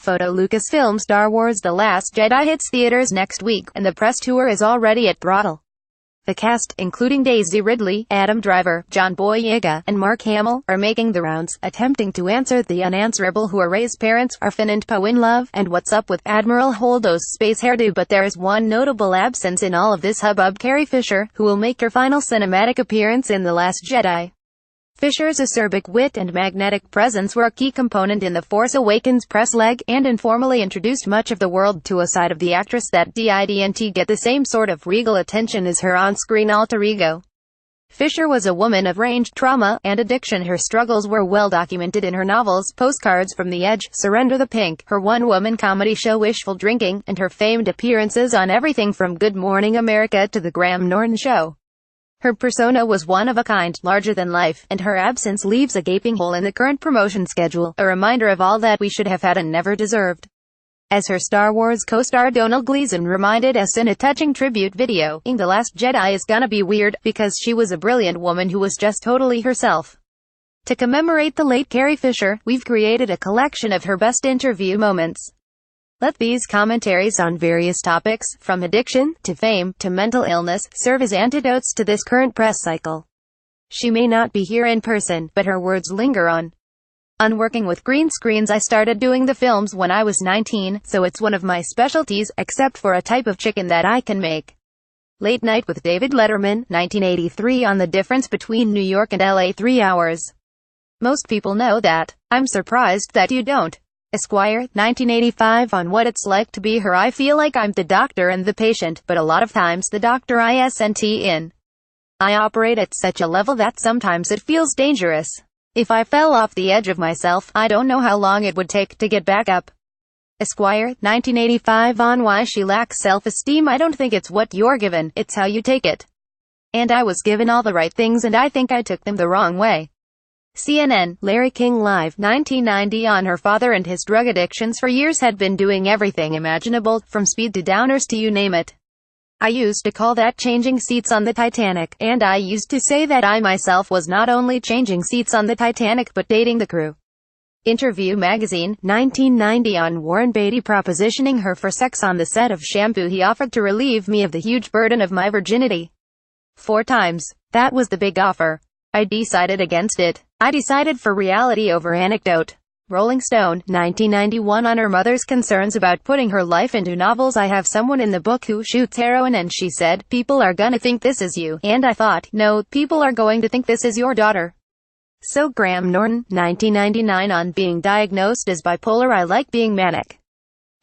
Photo Lucasfilm Star Wars The Last Jedi hits theaters next week, and the press tour is already at throttle. The cast, including Daisy Ridley, Adam Driver, John Boyega, and Mark Hamill, are making the rounds, attempting to answer the unanswerable: who are Rey's parents, are Finn and Poe in love, and what's up with Admiral Holdo's space hairdo. But there is one notable absence in all of this hubbub: Carrie Fisher, who will make her final cinematic appearance in The Last Jedi. Fisher's acerbic wit and magnetic presence were a key component in The Force Awakens press leg, and informally introduced much of the world to a side of the actress that didn't get the same sort of regal attention as her on-screen alter ego. Fisher was a woman of range, trauma, and addiction. Her struggles were well documented in her novels, Postcards from the Edge, Surrender the Pink, her one-woman comedy show Wishful Drinking, and her famed appearances on everything from Good Morning America to The Graham Norton Show. Her persona was one of a kind, larger than life, and her absence leaves a gaping hole in the current promotion schedule, a reminder of all that we should have had and never deserved. As her Star Wars co-star Donald Gleason reminded us in a touching tribute video, The Last Jedi is gonna be weird, because she was a brilliant woman who was just totally herself. To commemorate the late Carrie Fisher, we've created a collection of her best interview moments. Let these commentaries on various topics, from addiction, to fame, to mental illness, serve as antidotes to this current press cycle. She may not be here in person, but her words linger on. Working with green screens. I started doing the films when I was 19, so it's one of my specialties, except for a type of chicken that I can make. Late Night with David Letterman, 1983. On the difference between New York and LA, 3 hours. Most people know that. I'm surprised that you don't. Esquire, 1985. On what it's like to be her. I feel like I'm the doctor and the patient, but a lot of times the doctor isn't in. I operate at such a level that sometimes it feels dangerous. If I fell off the edge of myself, I don't know how long it would take to get back up. Esquire, 1985. On why she lacks self-esteem. I don't think it's what you're given, it's how you take it. And I was given all the right things, and I think I took them the wrong way. CNN, Larry King Live, 1990. On her father and his drug addictions. For years had been doing everything imaginable, from speed to downers to you name it. I used to call that changing seats on the Titanic, and I used to say that I myself was not only changing seats on the Titanic but dating the crew. Interview Magazine, 1990. On Warren Beatty propositioning her for sex on the set of Shampoo. He offered to relieve me of the huge burden of my virginity. 4 times. That was the big offer. I decided against it. I decided for reality over anecdote. Rolling Stone, 1991. On her mother's concerns about putting her life into novels. I have someone in the book who shoots heroin, and she said, people are gonna think this is you. And I thought, no, people are going to think this is your daughter. So Graham Norton, 1999. On being diagnosed as bipolar. I like being manic.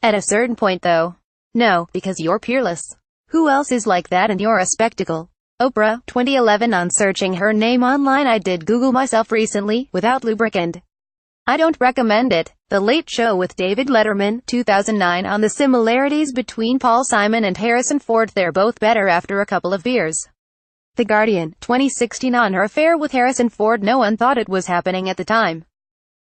At a certain point though. No, because you're peerless. Who else is like that, and you're a spectacle. Oprah, 2011. On searching her name online. I did Google myself recently, without lubricant. I don't recommend it. The Late Show with David Letterman, 2009. On the similarities between Paul Simon and Harrison Ford. They're both better after a couple of beers. The Guardian, 2016. On her affair with Harrison Ford. No one thought it was happening at the time.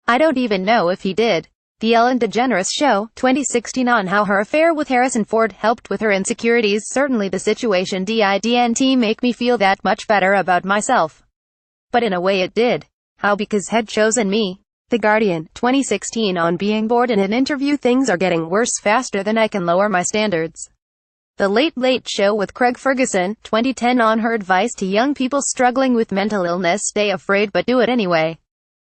I don't even know if he did. The Ellen DeGeneres Show, 2016. On how her affair with Harrison Ford helped with her insecurities. Certainly the situation didn't make me feel that much better about myself. But in a way it did. How? Because had chosen me. The Guardian, 2016. On being bored in an interview. Things are getting worse faster than I can lower my standards. The Late Show with Craig Ferguson, 2010. On her advice to young people struggling with mental illness. Stay afraid but do it anyway.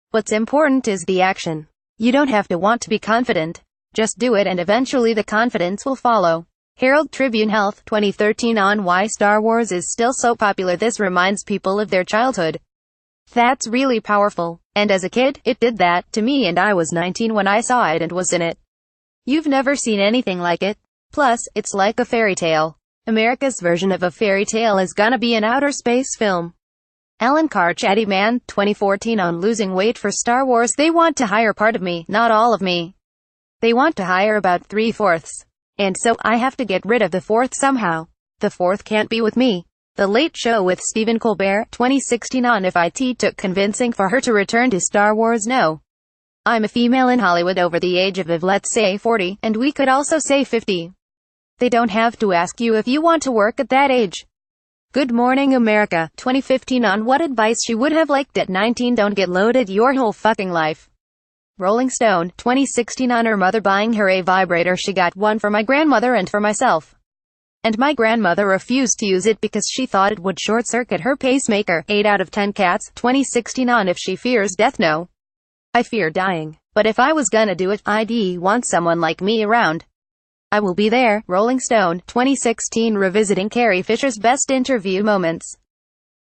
What's important is the action. You don't have to want to be confident. Just do it, and eventually the confidence will follow. Herald Tribune Health, 2013. On why Star Wars is still so popular. This reminds people of their childhood. That's really powerful. And as a kid, it did that to me, and I was 19 when I saw it and was in it. You've never seen anything like it. Plus, it's like a fairy tale. America's version of a fairy tale is gonna be an outer space film. Alan Carr, Chatty Man, 2014. On losing weight for Star Wars. They want to hire part of me, not all of me. They want to hire about 3/4. And so, I have to get rid of the 4th somehow. The 4th can't be with me. The Late Show with Stephen Colbert, 2016. On if it took convincing for her to return to Star Wars. No. I'm a female in Hollywood over the age of let's say 40, and we could also say 50. They don't have to ask you if you want to work at that age. Good Morning America, 2015. On what advice she would have liked at 19. Don't get loaded your whole fucking life. Rolling Stone, 2016. On her mother buying her a vibrator, she got one for my grandmother and for myself. And my grandmother refused to use it because she thought it would short-circuit her pacemaker. 8 out of 10 cats, 2016. On if she fears death, no. I fear dying. But if I was gonna do it, I'd want someone like me around. I will be there. Rolling Stone, 2016. Revisiting Carrie Fisher's best interview moments.